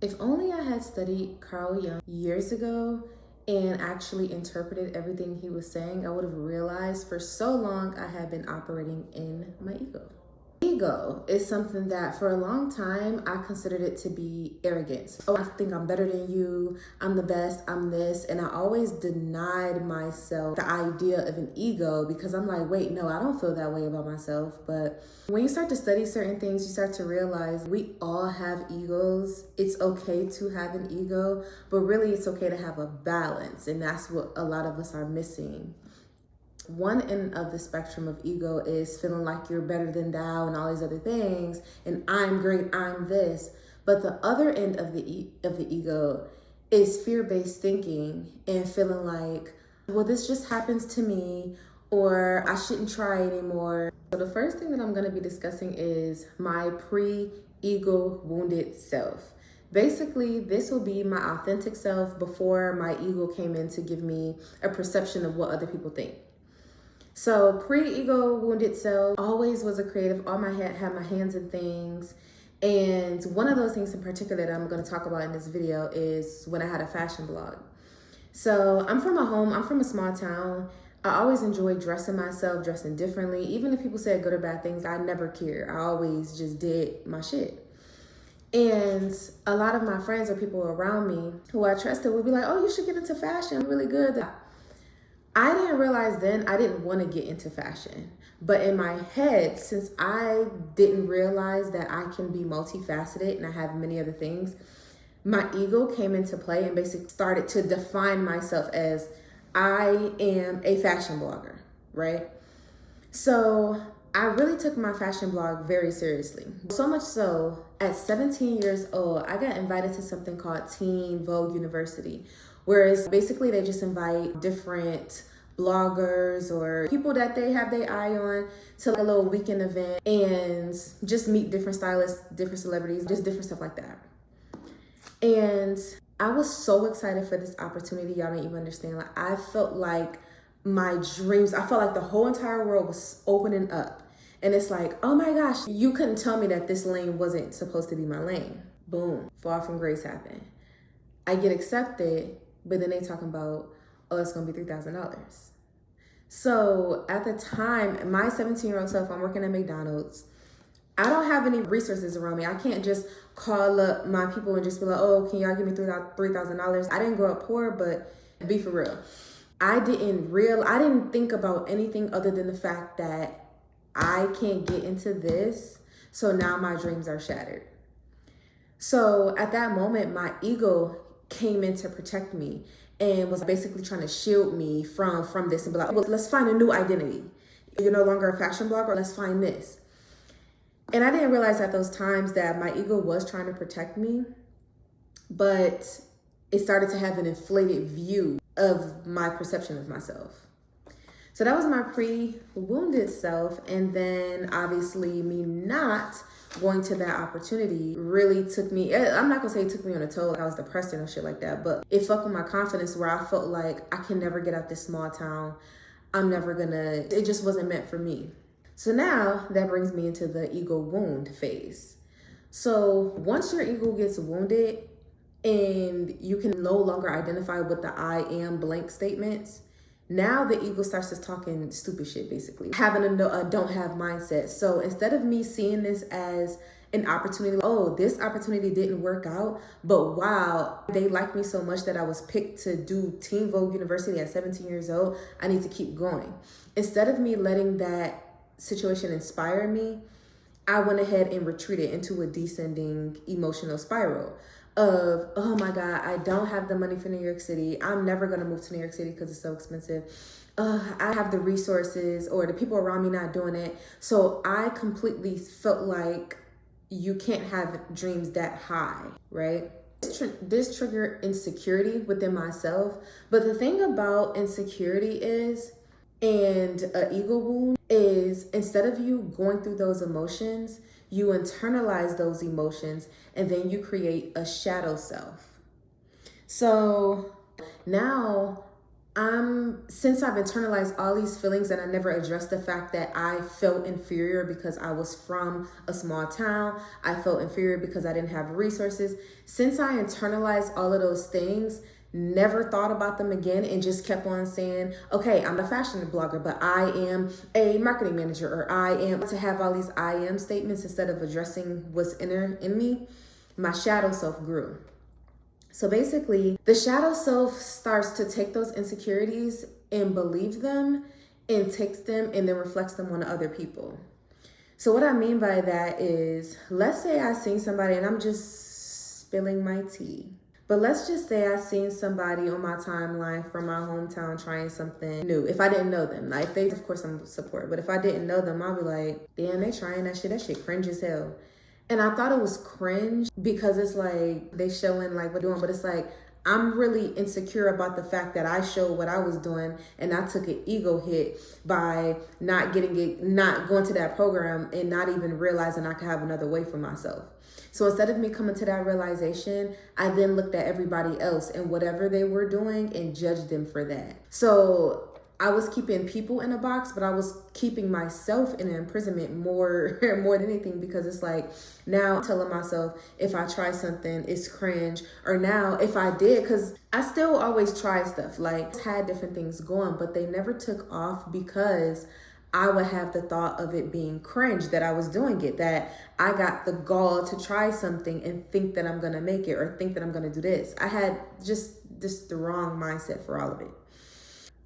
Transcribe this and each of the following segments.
If only I had studied Carl Jung years ago and actually interpreted everything he was saying, I would have realized for so long I had been operating in my ego. Ego is something that for a long time I considered it to be arrogance. Oh, I think I'm better than you, I'm the best, I'm this. And I always denied myself the idea of an ego because I'm like, wait, no, I don't feel that way about myself. But when you start to study certain things, you start to realize we all have egos. It's okay to have an ego, but really it's okay to have a balance. And that's what a lot of us are missing. One end of the spectrum of ego is feeling like you're better than thou and all these other things, and I'm great, I'm this. But the other end of the ego is fear-based thinking and feeling like, well, this just happens to me, or I shouldn't try anymore. So the first thing that I'm going to be discussing is my pre-ego wounded self. Basically, this will be my authentic self before my ego came in to give me a perception of what other people think. So pre-ego wounded self, always was a creative, all my head had my hands in things. And one of those things in particular that I'm going to talk about in this video is when I had a fashion blog. So I'm from a small town. I always enjoyed dressing myself, dressing differently. Even if people said good or bad things, I never cared. I always just did my shit. And a lot of my friends or people around me who I trusted would be like, oh, you should get into fashion, really good. I didn't realize then I didn't want to get into fashion. But in my head, since I didn't realize that I can be multifaceted and I have many other things, my ego came into play and basically started to define myself as I am a fashion blogger, right? So I really took my fashion blog very seriously. So much so, at 17 years old, I got invited to something called Teen Vogue University, whereas basically they just invite different bloggers or people that they have their eye on to like a little weekend event and just meet different stylists, different celebrities, just different stuff like that. And I was so excited for this opportunity, y'all don't even understand. Like, I felt like my dreams, I felt like the whole entire world was opening up. And it's like, oh my gosh, you couldn't tell me that this lane wasn't supposed to be my lane. Boom, fall from grace happened. I get accepted, but then they talking about, oh, it's gonna be $3,000. So at the time, my 17-year-old self, I'm working at McDonald's. I don't have any resources around me. I can't just call up my people and just be like, oh, can y'all give me $3,000? I didn't grow up poor, but be for real. I didn't think about anything other than the fact that I can't get into this. So now my dreams are shattered. So at that moment, my ego came in to protect me and was basically trying to shield me from this and be like, well, let's find a new identity. You're no longer a fashion blogger, let's find this. And I didn't realize at those times that my ego was trying to protect me, but it started to have an inflated view of my perception of myself. So that was my pre-wounded self. And then obviously me not going to that opportunity really took me, I'm not gonna say it took me on a toe, like I was depressed and shit like that, but it fucked with my confidence where I felt like I can never get out this small town. It just wasn't meant for me. So now that brings me into the ego wound phase. So once your ego gets wounded and you can no longer identify with the I am blank statements, now the ego starts just talking stupid shit, basically. Having a don't have mindset. So instead of me seeing this as an opportunity, oh, this opportunity didn't work out, but wow, they liked me so much that I was picked to do Teen Vogue University at 17 years old, I need to keep going. Instead of me letting that situation inspire me, I went ahead and retreated into a descending emotional spiral of, oh my God, I don't have the money for New York City. I'm never gonna move to New York City because it's so expensive. I have the resources or the people around me not doing it. So I completely felt like you can't have dreams that high, right? This triggered insecurity within myself. But the thing about insecurity is, and an ego wound is, instead of you going through those emotions, you internalize those emotions and then you create a shadow self. So now Since I've internalized all these feelings and I never addressed the fact that I felt inferior because I was from a small town, I felt inferior because I didn't have resources. Since I internalized all of those things, never thought about them again, and just kept on saying, okay, I'm a fashion blogger, but I am a marketing manager, or I am, to have all these I am statements instead of addressing what's in me, my shadow self grew. So basically, the shadow self starts to take those insecurities and believe them and takes them and then reflects them on other people. So what I mean by that is, let's say I seen somebody, and I'm just spilling my tea, but let's just say I seen somebody on my timeline from my hometown trying something new. If I didn't know them, like they, of course I'm support, but if I didn't know them, I'll be like, damn, they trying that shit cringe as hell. And I thought it was cringe because it's like they showing like what they're doing, but it's like I'm really insecure about the fact that I showed what I was doing, and I took an ego hit by not going to that program and not even realizing I could have another way for myself. So instead of me coming to that realization, I then looked at everybody else and whatever they were doing and judged them for that. So I was keeping people in a box, but I was keeping myself in an imprisonment more than anything, because it's like now I'm telling myself if I try something, it's cringe. Or now if I did, because I still always try stuff, like had different things going, but they never took off because I would have the thought of it being cringe that I was doing it, that I got the gall to try something and think that I'm going to make it, or think that I'm going to do this. I had just the wrong mindset for all of it.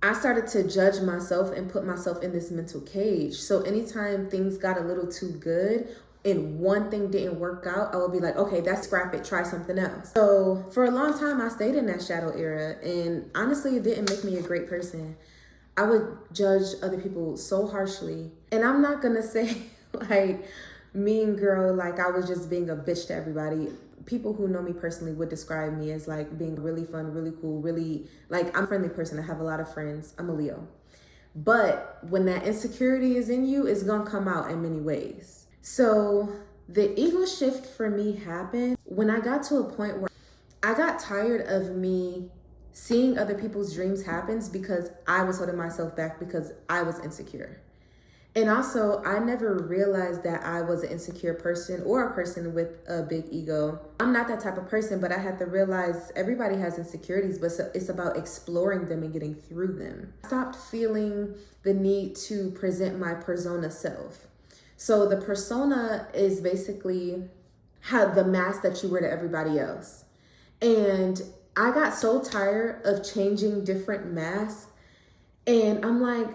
I started to judge myself and put myself in this mental cage. So anytime things got a little too good and one thing didn't work out, I would be like, okay, that's scrap it, try something else. So for a long time, I stayed in that shadow era. And honestly, it didn't make me a great person. I would judge other people so harshly. And I'm not gonna say like mean girl, like I was just being a bitch to everybody. People who know me personally would describe me as like being really fun, really cool, really like I'm a friendly person. I have a lot of friends. I'm a Leo. But when that insecurity is in you, it's gonna come out in many ways. So the ego shift for me happened when I got to a point where I got tired of me seeing other people's dreams happen because I was holding myself back because I was insecure. And also, I never realized that I was an insecure person or a person with a big ego. I'm not that type of person, but I had to realize everybody has insecurities, but it's about exploring them and getting through them. I stopped feeling the need to present my persona self. So the persona is basically how the mask that you wear to everybody else. And I got so tired of changing different masks, and I'm like,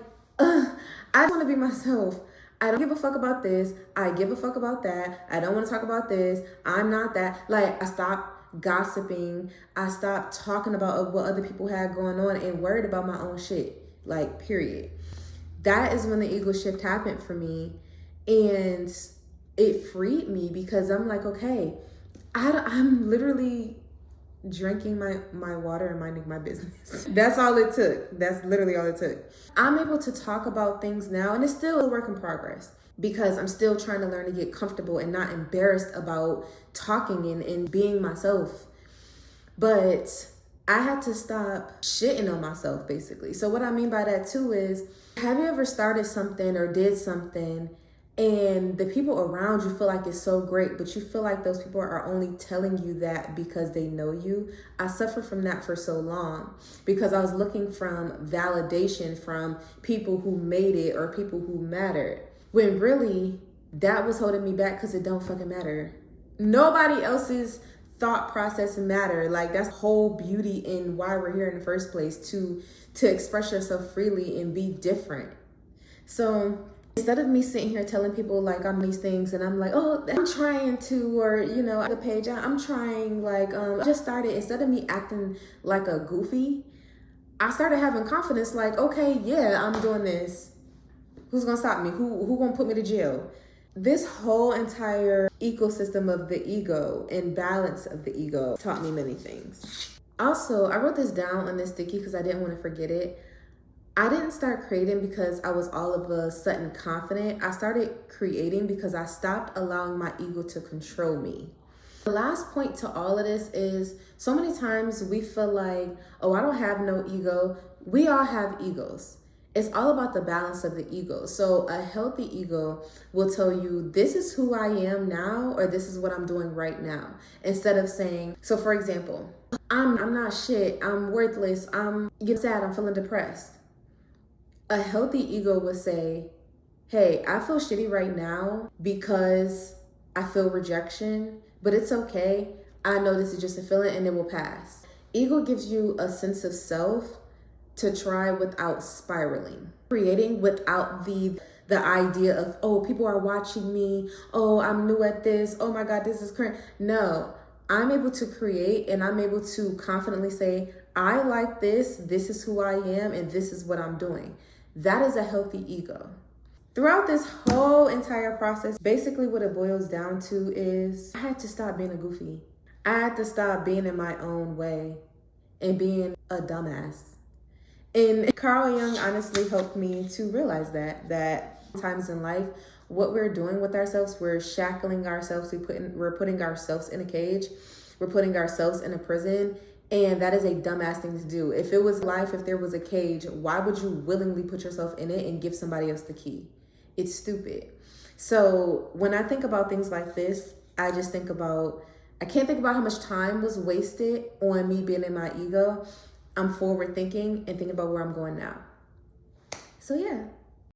I want to be myself. I don't give a fuck about this. I give a fuck about that. I don't want to talk about this. I'm not that. Like, I stopped gossiping. I stopped talking about what other people had going on and worried about my own shit. Like, period. That is when the ego shift happened for me. And it freed me because I'm like, okay, I'm literally drinking my water and minding my business. That's all it took. That's literally all it took. I'm able to talk about things now, and it's still a work in progress because I'm still trying to learn to get comfortable and not embarrassed about talking and being myself. But I had to stop shitting on myself, basically. So what I mean by that too is, have you ever started something or did something and the people around you feel like it's so great, but you feel like those people are only telling you that because they know you? I suffered from that for so long because I was looking from validation from people who made it or people who mattered, when really that was holding me back because it don't fucking matter. Nobody else's thought process matter. Like, that's the whole beauty in why we're here in the first place, to express yourself freely and be different. So instead of me sitting here telling people like I'm these things and I'm like, oh, I'm trying to, or, you know, the page, I'm trying, like, I just started, instead of me acting like a goofy, I started having confidence, like, okay, yeah, I'm doing this. Who's gonna stop me? Who gonna put me to jail? This whole entire ecosystem of the ego and balance of the ego taught me many things. Also, I wrote this down on this sticky because I didn't want to forget it. I didn't start creating because I was all of a sudden confident. I started creating because I stopped allowing my ego to control me. The last point to all of this is, so many times we feel like, oh, I don't have no ego. We all have egos. It's all about the balance of the ego. So a healthy ego will tell you, this is who I am now, or this is what I'm doing right now. Instead of saying, so for example, I'm not shit, I'm worthless, I'm getting sad, I'm feeling depressed. A healthy ego would say, hey, I feel shitty right now because I feel rejection, but it's okay. I know this is just a feeling and it will pass. Ego gives you a sense of self to try without spiraling, creating without the idea of, oh, people are watching me, oh, I'm new at this, oh my God, this is current. No, I'm able to create and I'm able to confidently say, I like this is who I am, and this is what I'm doing. That is a healthy ego. Throughout this whole entire process, basically what it boils down to is I had to stop being a goofy. I had to stop being in my own way and being a dumbass. And Carl Jung honestly helped me to realize that times in life, what we're doing with ourselves, we're shackling ourselves, we're putting ourselves in a cage, we're putting ourselves in a prison, and that is a dumbass thing to do. If it was life, if there was a cage, why would you willingly put yourself in it and give somebody else the key? It's stupid. So when I think about things like this, I just think about, I can't think about how much time was wasted on me being in my ego. I'm forward thinking and thinking about where I'm going now. So yeah.